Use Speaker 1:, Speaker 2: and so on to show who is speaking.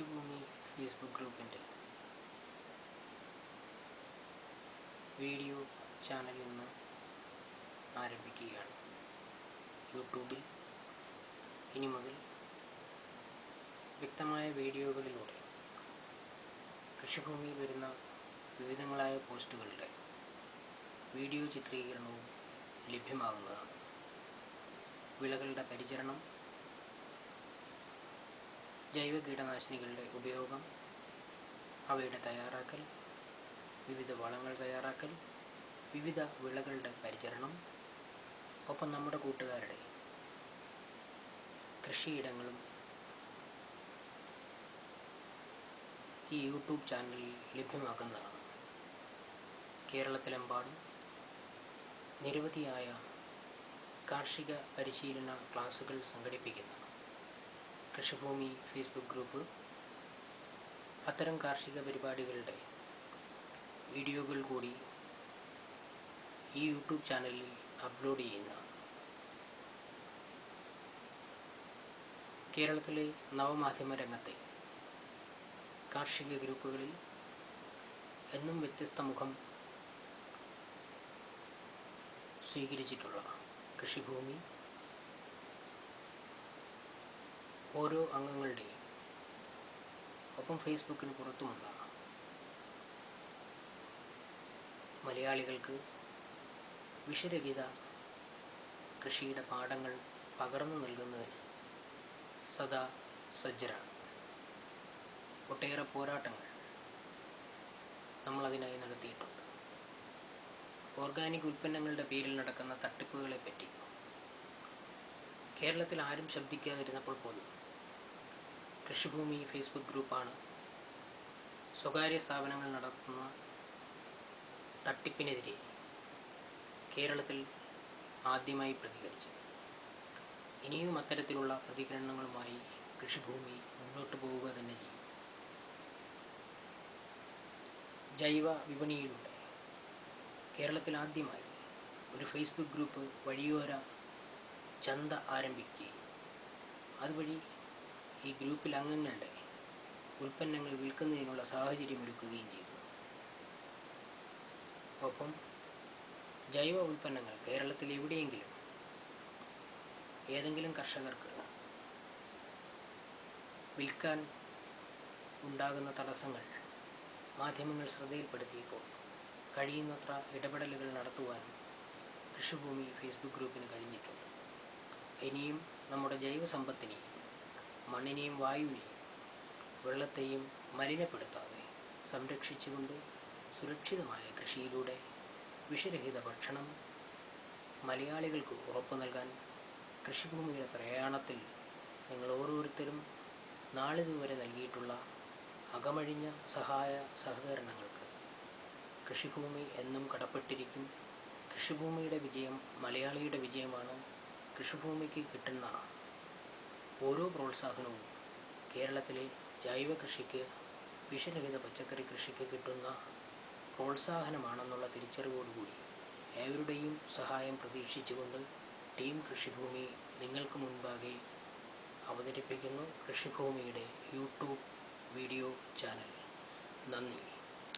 Speaker 1: കൃഷിഭൂമി ഫേസ്ബുക്ക് ഗ്രൂപ്പിൻ്റെ video channel ഇന്ന് ആരംഭിക്കുകയാണ്. യൂട്യൂബിൽ ഇനി മുതൽ വ്യക്തമായ വീഡിയോകളിലൂടെ കൃഷിഭൂമിയിൽ വരുന്ന വിവിധങ്ങളായ പോസ്റ്റുകളുടെ വീഡിയോ ചിത്രീകരണവും ലഭ്യമാകുന്നതാണ്. വിളകളുടെ പരിചരണം, ജൈവ കീടനാശിനികളുടെ ഉപയോഗം, അവയുടെ തയ്യാറാക്കൽ, വിവിധ വളങ്ങൾ തയ്യാറാക്കൽ, വിവിധ വിളകളുടെ പരിചരണം, ഒപ്പം നമ്മുടെ കൂട്ടുകാരുടെ കൃഷിയിടങ്ങളും ഈ യൂട്യൂബ് ചാനലിൽ ലഭ്യമാക്കുന്നതാണ്. കേരളത്തിലെമ്പാടും നിരവധിയായ കാർഷിക പരിശീലന ക്ലാസുകൾ സംഘടിപ്പിക്കുന്ന കൃഷിഭൂമി ഫേസ്ബുക്ക് ഗ്രൂപ്പ് അത്തരം കാർഷിക പരിപാടികളുടെ വീഡിയോകൾ കൂടി ഈ യൂട്യൂബ് ചാനലിൽ അപ്ലോഡ് ചെയ്യുന്നതാണ്. കേരളത്തിലെ നവമാധ്യമ രംഗത്തെ കാർഷിക ഗ്രൂപ്പുകളിൽ എന്നും വ്യത്യസ്ത മുഖം സ്വീകരിച്ചിട്ടുള്ള കൃഷിഭൂമി ഓരോ അംഗങ്ങളുടെയും ഒപ്പം ഫേസ്ബുക്കിന് പുറത്തുമുള്ള മലയാളികൾക്ക് വിഷരഹിത കൃഷിയുടെ പാഠങ്ങൾ പകർന്നു നൽകുന്നതിന് സദാ സജ്ജരാണ്. ഒട്ടേറെ പോരാട്ടങ്ങൾ നമ്മളതിനായി നടത്തിയിട്ടുണ്ട്. ഓർഗാനിക് ഉൽപ്പന്നങ്ങളുടെ പേരിൽ നടക്കുന്ന തട്ടിപ്പുകളെപ്പറ്റി കേരളത്തിൽ ആരും ശബ്ദിക്കാതിരുന്നപ്പോൾ പോലും കൃഷിഭൂമി ഫേസ്ബുക്ക് ഗ്രൂപ്പാണ് സ്വകാര്യ സ്ഥാപനങ്ങൾ നടത്തുന്ന തട്ടിപ്പിനെതിരെ കേരളത്തിൽ ആദ്യമായി പ്രതികരിച്ചത്. ഇനിയും അത്തരത്തിലുള്ള പ്രതികരണങ്ങളുമായി കൃഷിഭൂമി മുന്നോട്ട് പോവുക തന്നെ ചെയ്യും. ജൈവ വിപണിയിലൂടെ കേരളത്തിൽ ആദ്യമായി ഒരു ഫേസ്ബുക്ക് ഗ്രൂപ്പ് വഴിയോര ചന്ത ആരംഭിക്കുകയും അതുവഴി ഈ ഗ്രൂപ്പിൽ അംഗങ്ങളുടെ ഉൽപ്പന്നങ്ങൾ വിൽക്കുന്നതിനുള്ള സാഹചര്യമൊരുക്കുകയും ചെയ്തു. ഒപ്പം ജൈവ ഉൽപ്പന്നങ്ങൾ കേരളത്തിൽ എവിടെയെങ്കിലും ഏതെങ്കിലും കർഷകർക്ക് വിൽക്കാൻ ഉണ്ടാകുന്ന തടസ്സങ്ങൾ മാധ്യമങ്ങൾ ശ്രദ്ധയിൽപ്പെടുത്തിയപ്പോൾ കഴിയുന്നത്ര ഇടപെടലുകൾ നടത്തുവാനും കൃഷിഭൂമി ഫേസ്ബുക്ക് ഗ്രൂപ്പിന് കഴിഞ്ഞിട്ടുണ്ട്. ഇനിയും നമ്മുടെ ജൈവ സമ്പത്തിനെയും മണ്ണിനെയും വായുവിനെയും വെള്ളത്തെയും മലിനപ്പെടുത്താതെ സംരക്ഷിച്ചുകൊണ്ട് സുരക്ഷിതമായ കൃഷിയിലൂടെ വിഷരഹിത ഭക്ഷണം മലയാളികൾക്ക് ഉറപ്പു നൽകാൻ കൃഷിഭൂമിയുടെ പ്രയാണത്തിൽ നിങ്ങൾ ഓരോരുത്തരും നാളിതുവരെ നൽകിയിട്ടുള്ള അകമഴിഞ്ഞ സഹായ സഹകരണങ്ങൾക്ക് കൃഷിഭൂമി എന്നും കടപ്പെട്ടിരിക്കും. കൃഷിഭൂമിയുടെ വിജയം മലയാളിയുടെ വിജയമാണ്. കൃഷിഭൂമിക്ക് കിട്ടുന്ന ഓരോ പ്രോത്സാഹനവും കേരളത്തിലെ ജൈവ കൃഷിക്ക്, വിഷരഹിത പച്ചക്കറി കൃഷിക്ക് കിട്ടുന്ന പ്രോത്സാഹനമാണെന്നുള്ള തിരിച്ചറിവോടുകൂടി ഏവരുടെയും സഹായം പ്രതീക്ഷിച്ചുകൊണ്ട് ടീം കൃഷിഭൂമി നിങ്ങൾക്ക് മുൻപാകെ അവതരിപ്പിക്കുന്നു കൃഷിഭൂമിയുടെ യൂട്യൂബ് വീഡിയോ ചാനൽ. നന്ദി.